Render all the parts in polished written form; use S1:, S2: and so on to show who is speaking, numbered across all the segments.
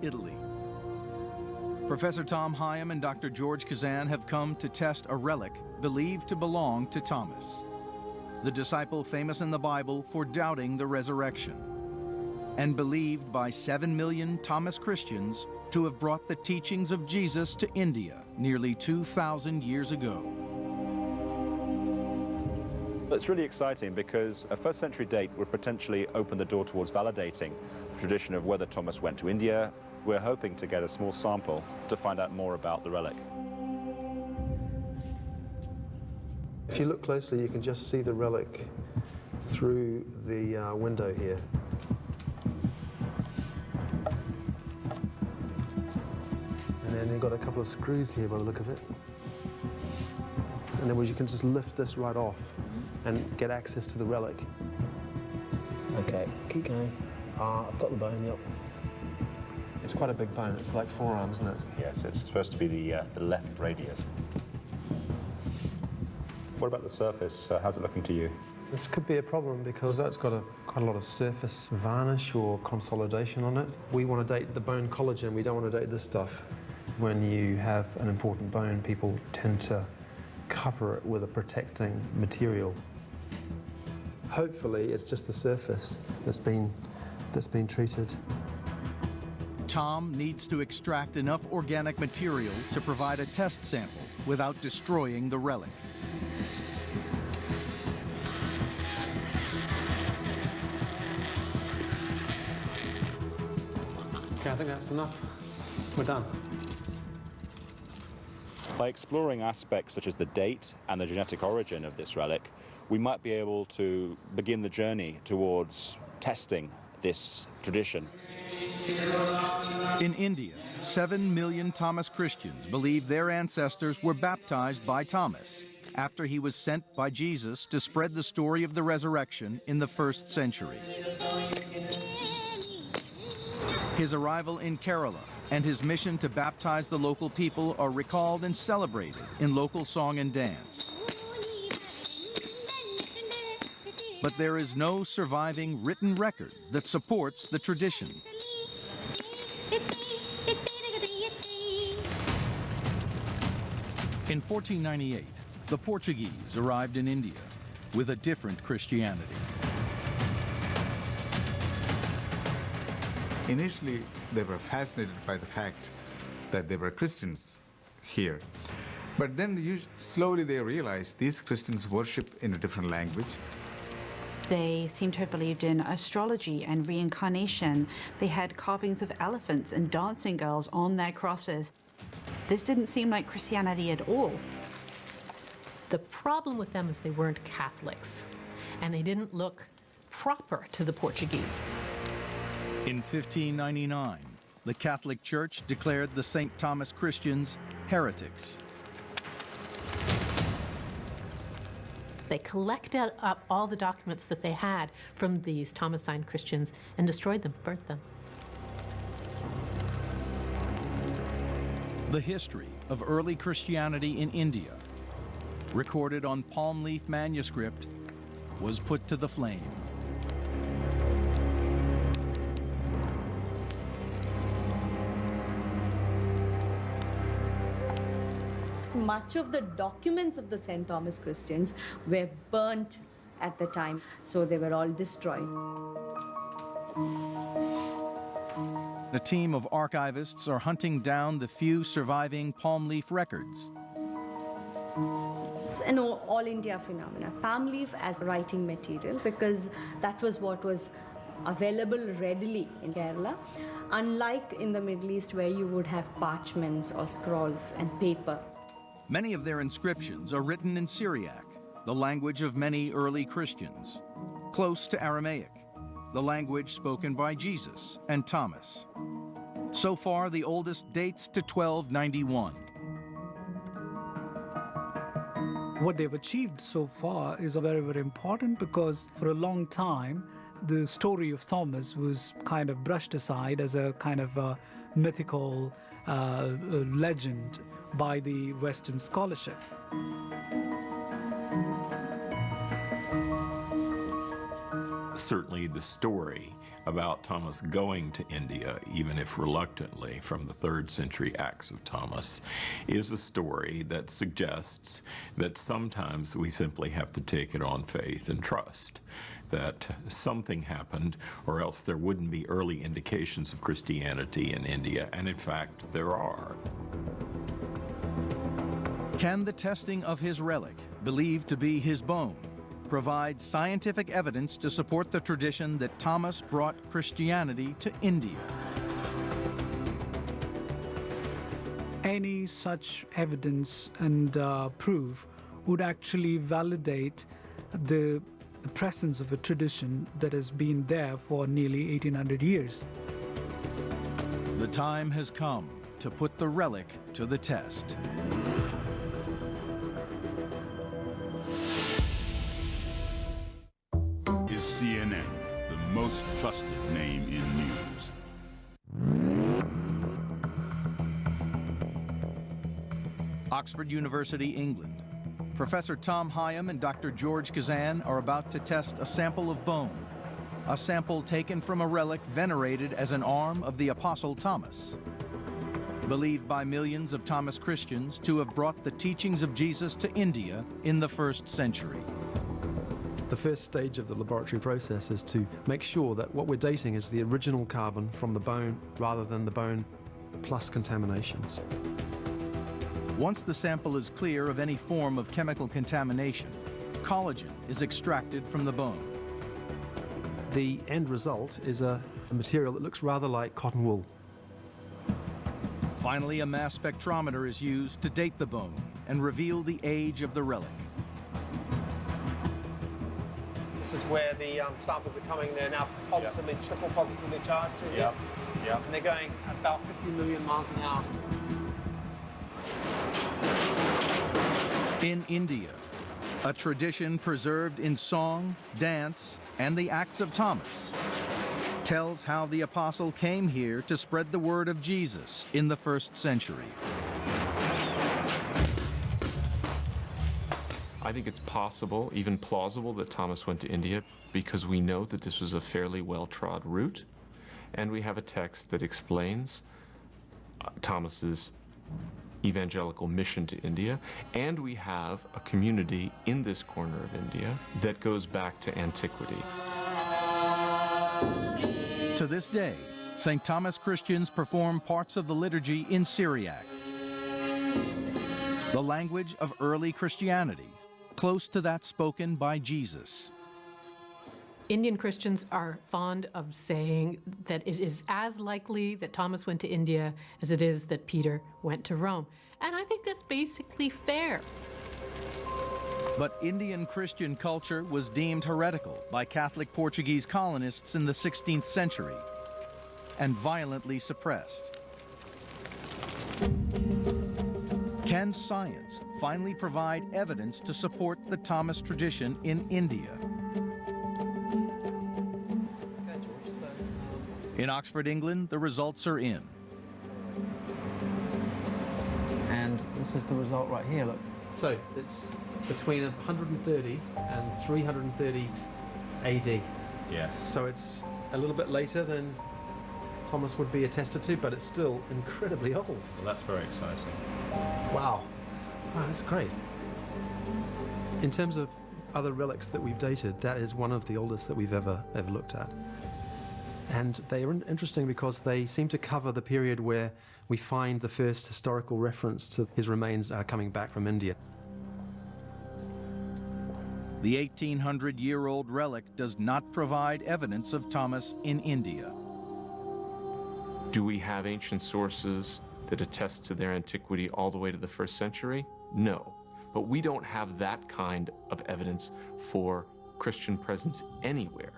S1: Italy. Professor Tom Hyam and Dr. George Kazan have come to test a relic believed to belong to Thomas, the disciple famous in the Bible for doubting the resurrection, and believed by 7 million Thomas Christians to have brought the teachings of Jesus to India nearly 2,000 years ago.
S2: It's really exciting because a first century date would potentially open the door towards validating the tradition of whether Thomas went to India. We're hoping to get a small sample to find out more about the relic.
S3: If you look closely, you can just see the relic through the window here. And then you've got a couple of screws here by the look of it. And then you can just lift this right off and get access to the relic. Okay, keep going. I've got the bone, yep. It's quite a big bone. It's like forearms, isn't it?
S2: Yes, it's supposed to be the left radius. What about the surface? How's it looking to you?
S3: This could be a problem because that's got quite a lot of surface varnish or consolidation on it. We want to date the bone collagen. We don't want to date this stuff. When you have an important bone, people tend to cover it with a protecting material. Hopefully, it's just the surface that's been treated.
S1: Tom needs to extract enough organic material to provide a test sample without destroying the relic.
S3: Okay, I think that's enough. We're done.
S2: By exploring aspects such as the date and the genetic origin of this relic, we might be able to begin the journey towards testing this tradition.
S1: In India, 7 million Thomas Christians believe their ancestors were baptized by Thomas after he was sent by Jesus to spread the story of the resurrection in the 1st century. His arrival in Kerala and his mission to baptize the local people are recalled and celebrated in local song and dance. But there is no surviving written record that supports the tradition. In 1498, the Portuguese arrived in India with a different Christianity.
S4: Initially, they were fascinated by the fact that there were Christians here. But then slowly they realized these Christians worship in a different language.
S5: They seem to have believed in astrology and reincarnation. They had carvings of elephants and dancing girls on their crosses. This didn't seem like Christianity at all.
S6: The problem with them is they weren't Catholics, and they didn't look proper to the Portuguese.
S1: In 1599, the Catholic Church declared the St. Thomas Christians heretics.
S6: They collected up all the documents that they had from these Thomasine Christians and destroyed them, burnt them.
S1: The history of early Christianity in India, recorded on palm leaf manuscript, was put to the flame.
S7: Much of the documents of the St. Thomas Christians were burnt at the time, so they were all destroyed.
S1: A team of archivists are hunting down the few surviving palm leaf records.
S7: It's an all India phenomenon. Palm leaf as writing material, because that was what was available readily in Kerala, unlike in the Middle East where you would have parchments or scrolls and paper.
S1: Many of their inscriptions are written in Syriac, the language of many early Christians, close to Aramaic, the language spoken by Jesus and Thomas. So far, the oldest dates to 1291.
S8: What they've achieved so far is very, very important, because for a long time, the story of Thomas was kind of brushed aside as a kind of a mythical legend by the Western scholarship.
S9: Certainly the story about Thomas going to India, even if reluctantly, from the 3rd century Acts of Thomas, is a story that suggests that sometimes we simply have to take it on faith and trust that something happened, or else there wouldn't be early indications of Christianity in India, and in fact, there are.
S1: Can the testing of his relic, believed to be his bone, provide scientific evidence to support the tradition that Thomas brought Christianity to India?
S8: Any such evidence and proof would actually validate the presence of a tradition that has been there for nearly 1800 years.
S1: The time has come to put the relic to the test.
S10: Is CNN the most trusted name in news?
S1: Oxford University, England. Professor Tom Higham and Dr. George Kazan are about to test a sample of bone, a sample taken from a relic venerated as an arm of the Apostle Thomas. Believed by millions of Thomas Christians to have brought the teachings of Jesus to India in the 1st century.
S3: The first stage of the laboratory process is to make sure that what we're dating is the original carbon from the bone rather than the bone plus contaminations.
S1: Once the sample is clear of any form of chemical contamination, collagen is extracted from the bone.
S3: The end result is a material that looks rather like cotton wool.
S1: Finally, a mass spectrometer is used to date the bone and reveal the age of the relic.
S3: This is where the samples are coming. They're now positively, triple positively charged through here. And they're going about 50 million miles an hour.
S1: In India, a tradition preserved in song, dance, and the Acts of Thomas tells how the apostle came here to spread the word of Jesus in the 1st century.
S11: I think it's possible, even plausible, that Thomas went to India because we know that this was a fairly well-trod route, and we have a text that explains Thomas's evangelical mission to India, and we have a community in this corner of India that goes back to antiquity.
S1: To this day, St. Thomas Christians perform parts of the liturgy in Syriac, the language of early Christianity, close to that spoken by Jesus.
S6: Indian Christians are fond of saying that it is as likely that Thomas went to India as it is that Peter went to Rome. And I think that's basically fair.
S1: But Indian Christian culture was deemed heretical by Catholic Portuguese colonists in the 16th century and violently suppressed. Can science finally provide evidence to support the Thomas tradition in India? In Oxford, England, the results are in.
S3: And this is the result right here, look. So it's between 130 and 330 AD.
S2: Yes.
S3: So it's a little bit later than Thomas would be attested to, but it's still incredibly old.
S2: Well, that's very exciting.
S3: Wow. Wow, that's great. In terms of other relics that we've dated, that is one of the oldest that we've ever looked at. And they are interesting because they seem to cover the period where we find the first historical reference to his remains coming back from India.
S1: The 1,800-year-old relic does not provide evidence of Thomas in India.
S11: Do we have ancient sources that attest to their antiquity all the way to the 1st century? No. But we don't have that kind of evidence for Christian presence anywhere.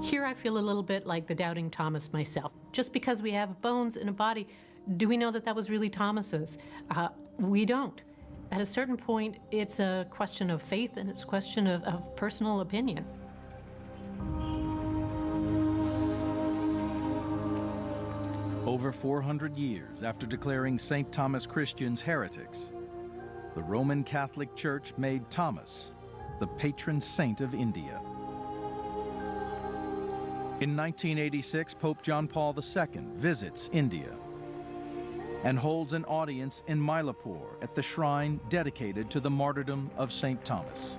S6: Here I feel a little bit like the doubting Thomas myself. Just because we have bones in a body, do we know that that was really Thomas's? We don't. At a certain point, it's a question of faith and it's a question of personal opinion.
S1: Over 400 years after declaring St. Thomas Christians heretics, the Roman Catholic Church made Thomas the patron saint of India. In 1986, Pope John Paul II visits India and holds an audience in Mylapore at the shrine dedicated to the martyrdom of St. Thomas.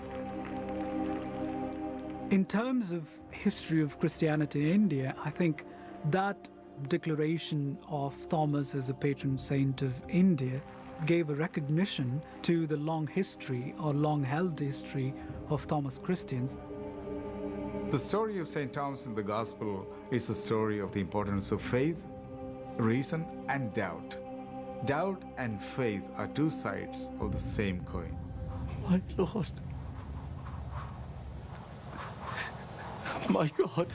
S8: In terms of history of Christianity in India, I think that declaration of Thomas as a patron saint of India gave a recognition to the long history or long-held history of Thomas Christians.
S4: The story of St. Thomas in the Gospel is a story of the importance of faith, reason, and doubt. Doubt and faith are two sides of the same coin.
S12: My Lord. My God.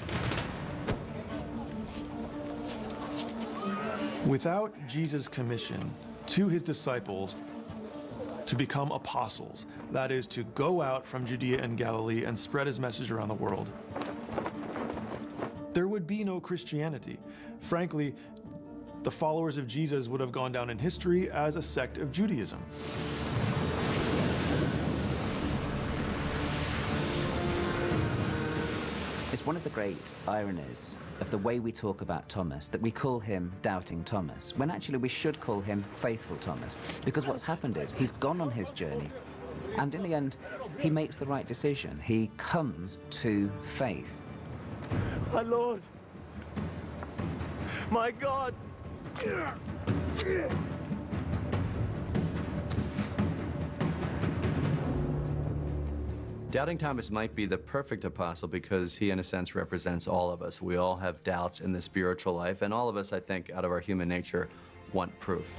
S12: Without Jesus' commission to his disciples to become apostles, that is, to go out from Judea and Galilee and spread his message around the world, there would be no Christianity. Frankly, the followers of Jesus would have gone down in history as a sect of Judaism.
S13: It's one of the great ironies of the way we talk about Thomas that we call him Doubting Thomas, when actually we should call him Faithful Thomas, because what's happened is he's gone on his journey, and in the end, he makes the right decision. He comes to faith.
S12: My Lord. My God.
S14: Doubting Thomas might be the perfect apostle because he, in a sense, represents all of us. We all have doubts in the spiritual life, and all of us, I think, out of our human nature, want proof.